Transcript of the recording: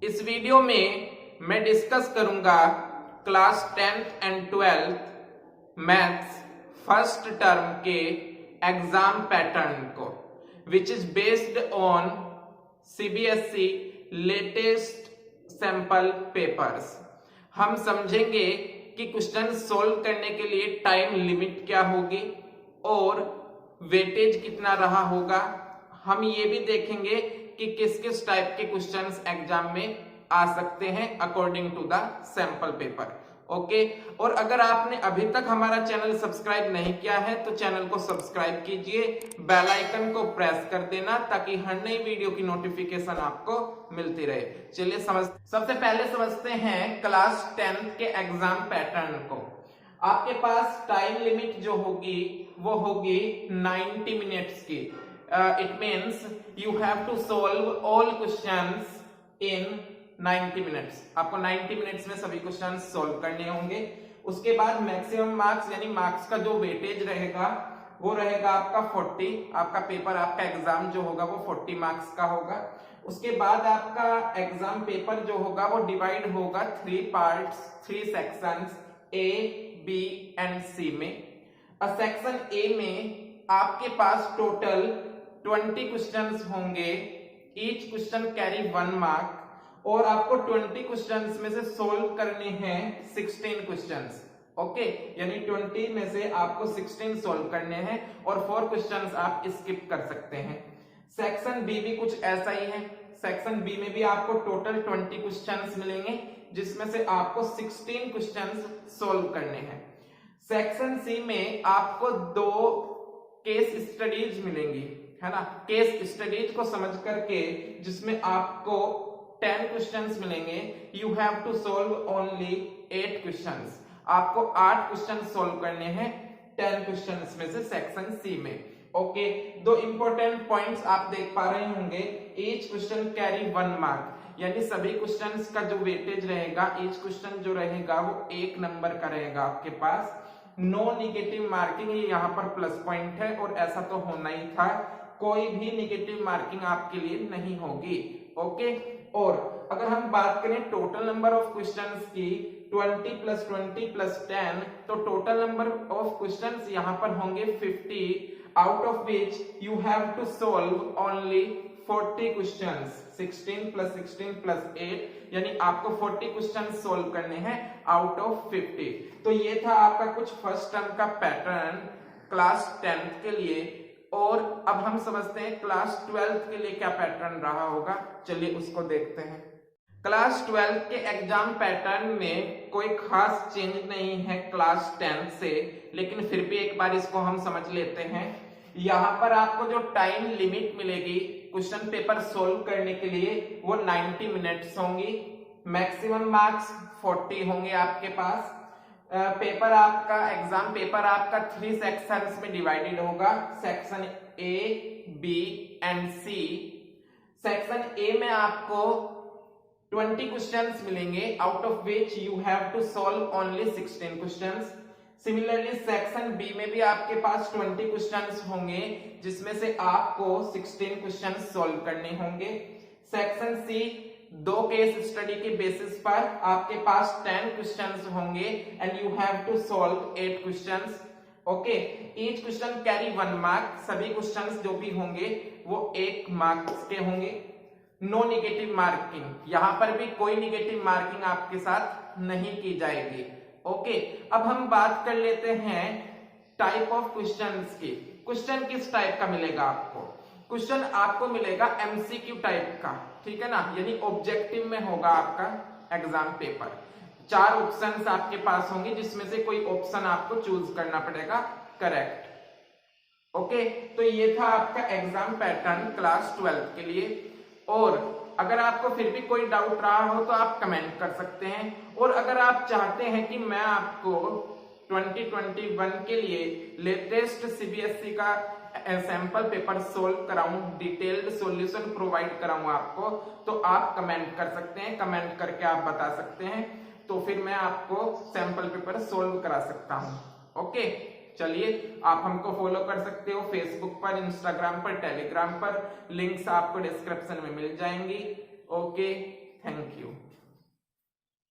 इस वीडियो में मैं डिस्कस करूंगा class 10th and 12th maths first term के एग्जाम पैटर्न को, which is based on CBSE latest sample papers. हम समझेंगे कि क्वेश्चन सोल्व करने के लिए टाइम लिमिट क्या होगी और वेटेज कितना रहा होगा। हम ये भी देखेंगे कि किस किस टाइप के क्वेश्चंस एग्जाम में आ सकते हैं according to the sample paper. Okay, और अगर आपने अभी तक हमारा चैनल सब्सक्राइब नहीं किया है तो चैनल को सब्सक्राइब कीजिए, बेल आइकन को प्रेस कर देना ताकि हर नई वीडियो की नोटिफिकेशन आपको मिलती रहे। चलिए सबसे पहले समझते हैं क्लास 10th के एग्जाम पैटर्न को। आपके पास टाइम लिमिट जो होगी वो होगी 90 मिनट्स की। It means you have to solve all questions in 90 minutes. आपको 90 मिनट्स में सभी क्वेश्चन सॉल्व करने होंगे। उसके बाद मैक्सिमम मार्क्स यानी मार्क्स का जो वेटेज रहेगा वो रहेगा आपका 40। आपका पेपर, आपका एग्जाम जो होगा वो 40 मार्क्स का होगा। उसके बाद आपका एग्जाम पेपर जो होगा वो डिवाइड होगा 3 parts, 3 sections A, B and C में। सेक्शन ए में आपके पास टोटल 20 क्वेश्चंस होंगे। ईच क्वेश्चन कैरी 1 मार्क और आपको 20 क्वेश्चंस में से सोल्व करने हैं 16 क्वेश्चंस। ओके, यानी 20 में से आपको 16 सोल्व करने हैं और 4 क्वेश्चंस आप स्किप कर सकते हैं। सेक्शन बी भी कुछ ऐसा ही है। सेक्शन बी में भी आपको टोटल 20 क्वेश्चंस मिलेंगे जिसमें से आपको 16 क्वेश्चंस सोल्व करने हैं। सेक्शन सी में आपको 2 केस स्टडीज मिलेंगी, है ना। केस स्टडीज को समझ करके जिसमें आपको 10 क्वेश्चंस मिलेंगे। You have to solve only 8 questions. आपको 8 क्वेश्चन सॉल्व करने हैं 10 क्वेश्चंस में से सेक्शन सी में। ओके, 2 इंपॉर्टेंट पॉइंट्स आप देख पा रहे होंगे। ईच क्वेश्चन कैरी 1 मार्क, यानी सभी क्वेश्चंस का जो वेटेज रहेगा, ईच क्वेश्चन जो रहेगा वो 1 नंबर का रहेगा आपके पास। नो निगेटिव मार्किंग, ये यहाँ पर प्लस पॉइंट है और ऐसा तो होना ही था। कोई भी निगेटिव मार्किंग आपके लिए नहीं होगी। ओके, और अगर हम बात करें टोटल नंबर ऑफ क्वेश्चंस की 20 + 20 + 10, तो टोटल नंबर ऑफ क्वेश्चंस यहाँ पर होंगे 50, out of which you have to solve only 40 questions. 16 + 16 + 8 यानी आपको 40 क्वेश्चन सोल्व करने हैं आउट ऑफ 50। तो ये था आपका कुछ फर्स्ट टर्म का पैटर्न क्लास 10th के लिए। और अब हम समझते हैं क्लास 12th के लिए क्या पैटर्न रहा होगा। चलिए उसको देखते हैं। क्लास 12th के एग्जाम पैटर्न में कोई खास चेंज नहीं है क्लास 10th से, लेकिन फिर भी एक बार इसको हम समझ लेते हैं। यहाँ पर आपको जो टाइम लिमिट मिलेगी क्वेश्चन पेपर सोल्व करने के लिए वो 90 मिनट्स होंगी। मैक्सिमम मार्क्स 40 होंगे आपके पास। पेपर आपका, एग्जाम पेपर आपका 3 सेक्शंस में डिवाइडेड होगा। Section A, B and C. Section A में आपको 20 क्वेश्चंस मिलेंगे, out of which you have to solve only 16 questions. Similarly section B में भी आपके पास 20 क्वेश्चंस होंगे जिसमें से आपको 16 क्वेश्चंस सॉल्व करने होंगे। सेक्शन सी 2 केस स्टडी के बेसिस पर आपके पास 10 क्वेश्चंस होंगे and you have to solve 8 questions. Okay, each question carry 1 mark. सभी क्वेश्चंस जो भी होंगे वो 1 मार्क्स के होंगे। नो निगेटिव मार्किंग, यहां पर भी कोई निगेटिव मार्किंग आपके साथ नहीं की जाएगी। ओके, अब हम बात कर लेते हैं टाइप ऑफ क्वेश्चंस की। क्वेश्चन किस टाइप का मिलेगा आपको? क्वेश्चन आपको मिलेगा एमसीक्यू टाइप का, ठीक है ना, यानी ऑब्जेक्टिव में होगा आपका एग्जाम पेपर। 4 ऑप्शंस आपके पास होंगे जिसमें से कोई ऑप्शन आपको चूज करना पड़ेगा करेक्ट। ओके, तो ये था आपका एग्जाम पैटर्न क्लास 12th के लिए। और अगर आपको फिर भी कोई डाउट रहा हो तो आप कमेंट कर सकते हैं। और अगर आप चाहते हैं कि मैं आपको 2021 के लिए लेटेस्ट सीबीएसई का सैंपल पेपर सोल्व कराऊं, डिटेल्ड सॉल्यूशन प्रोवाइड कराऊं आपको, तो आप कमेंट कर सकते हैं। कमेंट करके आप बता सकते हैं, तो फिर मैं आपको सैंपल पेपर सोल्व करा सकता हूं। ओके, चलिए आप हमको फॉलो कर सकते हो फेसबुक पर, इंस्टाग्राम पर, टेलीग्राम पर। लिंक्स आपको डिस्क्रिप्शन में मिल जाएंगी। Okay, thank you.